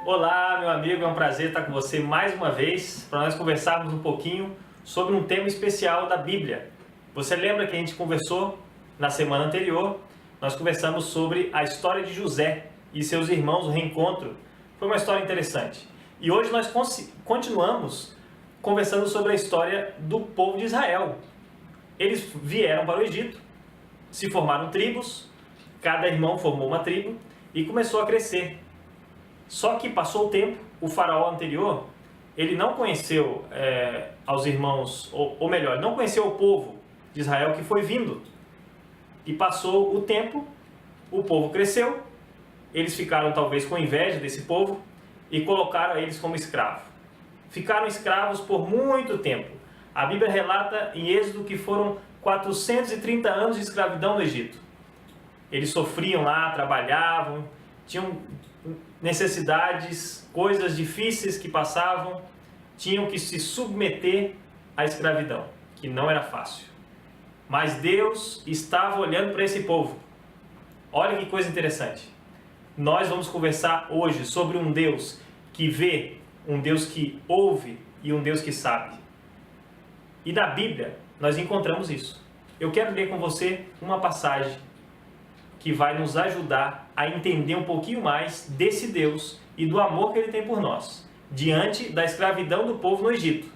Olá, meu amigo, é um prazer estar com você mais uma vez para nós conversarmos um pouquinho sobre um tema especial da Bíblia. Você lembra que a gente conversou na semana anterior? Nós conversamos sobre a história de José e seus irmãos, o reencontro. Foi uma história interessante. E hoje nós continuamos conversando sobre a história do povo de Israel. Eles vieram para o Egito, se formaram tribos, cada irmão formou uma tribo e começou a crescer. Só que passou o tempo, o faraó anterior, ele não conheceu aos irmãos, ou melhor, não conheceu o povo de Israel que foi vindo. E passou o tempo, o povo cresceu, eles ficaram talvez com inveja desse povo e colocaram eles como escravos. Ficaram escravos por muito tempo. A Bíblia relata em Êxodo que foram 430 anos de escravidão no Egito. Eles sofriam lá, trabalhavam, tinham necessidades, coisas difíceis que passavam, tinham que se submeter à escravidão, que não era fácil. Mas Deus estava olhando para esse povo. Olha que coisa interessante. Nós vamos conversar hoje sobre um Deus que vê, um Deus que ouve e um Deus que sabe. E na Bíblia nós encontramos isso. Eu quero ler com você uma passagem que vai nos ajudar a entender um pouquinho mais desse Deus e do amor que Ele tem por nós, diante da escravidão do povo no Egito.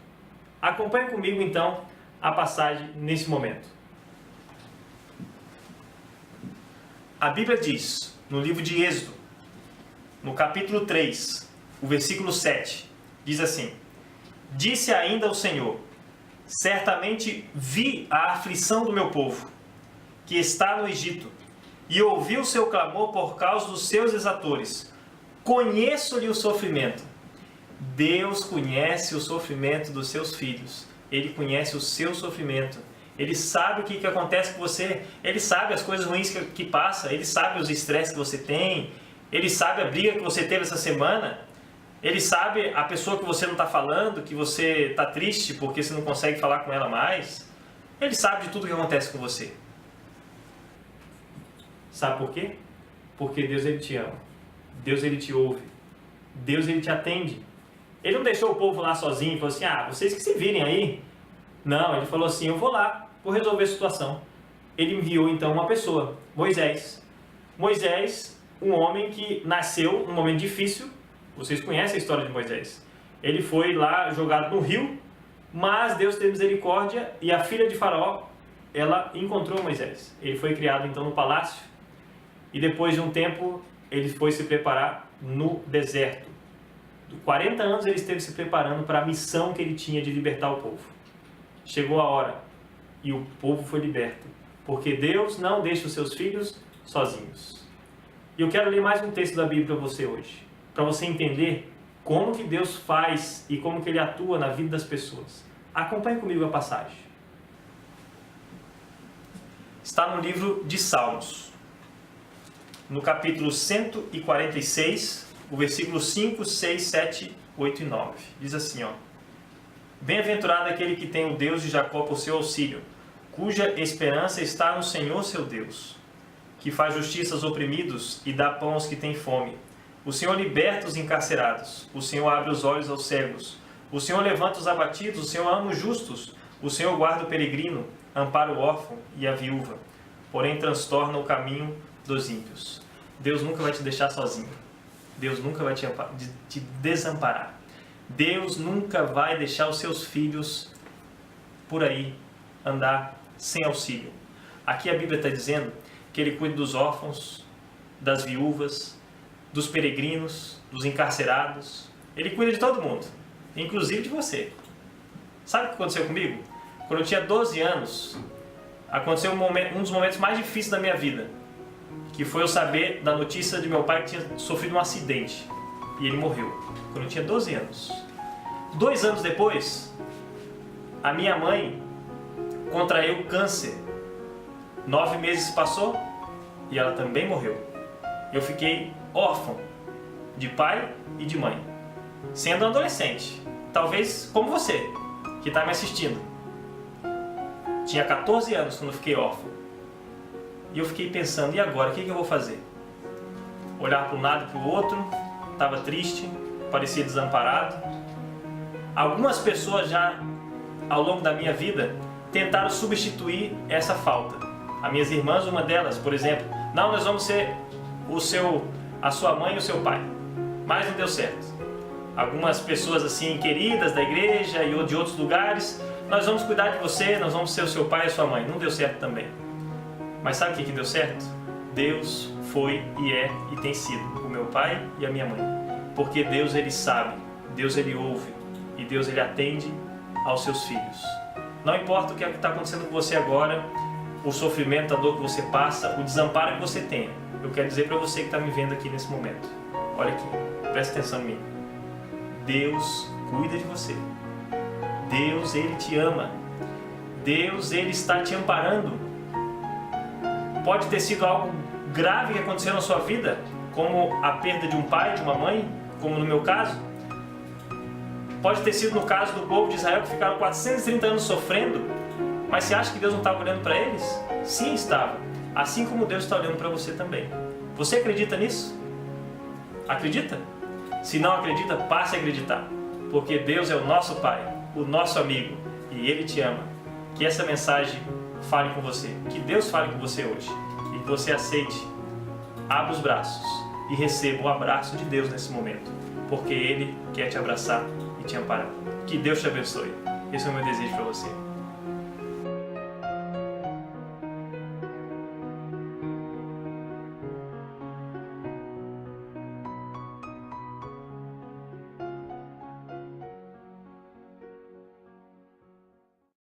Acompanhe comigo então a passagem nesse momento. A Bíblia diz, no livro de Êxodo, no capítulo 3, o versículo 7, diz assim: Disse ainda o Senhor: Certamente vi a aflição do meu povo, que está no Egito, e ouvi o seu clamor por causa dos seus exatores. Conheço-lhe o sofrimento. Deus conhece o sofrimento dos seus filhos. Ele conhece o seu sofrimento. Ele sabe o que acontece com você. Ele sabe as coisas ruins que passa. Ele sabe os estresses que você tem. Ele sabe a briga que você teve essa semana. Ele sabe a pessoa que você não está falando, que você está triste porque você não consegue falar com ela mais. Ele sabe de tudo que acontece com você. Sabe por quê? Porque Deus, Ele te ama. Deus, Ele te ouve. Deus, Ele te atende. Ele não deixou o povo lá sozinho e falou assim: vocês que se virem aí. Não, Ele falou assim: eu vou lá, vou resolver a situação. Ele enviou então uma pessoa, Moisés. Moisés, um homem que nasceu num momento difícil. Vocês conhecem a história de Moisés. Ele foi lá jogado no rio, mas Deus teve misericórdia e a filha de Faraó, ela encontrou Moisés. Ele foi criado então no palácio. E depois de um tempo, ele foi se preparar no deserto. 40 anos ele esteve se preparando para a missão que ele tinha de libertar o povo. Chegou a hora e o povo foi liberto. Porque Deus não deixa os seus filhos sozinhos. E eu quero ler mais um texto da Bíblia para você hoje. Para você entender como que Deus faz e como que Ele atua na vida das pessoas. Acompanhe comigo a passagem. Está no livro de Salmos. No capítulo 146, o versículo 5, 6, 7, 8 e 9. Diz assim, Bem-aventurado aquele que tem o Deus de Jacó por seu auxílio, cuja esperança está no Senhor seu Deus, que faz justiça aos oprimidos e dá pão aos que têm fome. O Senhor liberta os encarcerados, o Senhor abre os olhos aos cegos, o Senhor levanta os abatidos, o Senhor ama os justos, o Senhor guarda o peregrino, ampara o órfão e a viúva, porém transtorna o caminho dos ímpios. Deus nunca vai te deixar sozinho. Deus nunca vai te desamparar. Deus nunca vai deixar os seus filhos por aí andar sem auxílio. Aqui a Bíblia está dizendo que Ele cuida dos órfãos, das viúvas, dos peregrinos, dos encarcerados. Ele cuida de todo mundo, inclusive de você. Sabe o que aconteceu comigo? Quando eu tinha 12 anos, aconteceu um dos momentos mais difíceis da minha vida, que foi eu saber da notícia de meu pai que tinha sofrido um acidente e ele morreu, quando eu tinha 12 anos. 2 anos depois, a minha mãe contraiu câncer. 9 meses passou e ela também morreu. Eu fiquei órfão de pai e de mãe, sendo adolescente, talvez como você, que está me assistindo. Tinha 14 anos quando eu fiquei órfão. E eu fiquei pensando, e agora, o que eu vou fazer? Olhar para um lado e para o outro, estava triste, parecia desamparado. Algumas pessoas já, ao longo da minha vida, tentaram substituir essa falta. As minhas irmãs, uma delas, por exemplo, não, nós vamos ser a sua mãe e o seu pai. Mas não deu certo. Algumas pessoas assim queridas da igreja e de outros lugares, nós vamos cuidar de você, nós vamos ser o seu pai e a sua mãe. Não deu certo também. Mas sabe o que deu certo? Deus foi e é e tem sido o meu pai e a minha mãe. Porque Deus, Ele sabe, Deus, Ele ouve e Deus, Ele atende aos seus filhos. Não importa o que está acontecendo com você agora, o sofrimento, a dor que você passa, o desamparo que você tenha. Eu quero dizer para você que está me vendo aqui nesse momento. Olha aqui, presta atenção em mim. Deus cuida de você. Deus, Ele te ama. Deus, Ele está te amparando. Pode ter sido algo grave que aconteceu na sua vida, como a perda de um pai, de uma mãe, como no meu caso. Pode ter sido no caso do povo de Israel, que ficaram 430 anos sofrendo. Mas você acha que Deus não estava olhando para eles? Sim, estava. Assim como Deus está olhando para você também. Você acredita nisso? Acredita? Se não acredita, passe a acreditar. Porque Deus é o nosso Pai, o nosso amigo, e Ele te ama. Que essa mensagem fale com você. Que Deus fale com você hoje. E que você aceite, abra os braços e receba o abraço de Deus nesse momento. Porque Ele quer te abraçar e te amparar. Que Deus te abençoe. Esse é o meu desejo para você.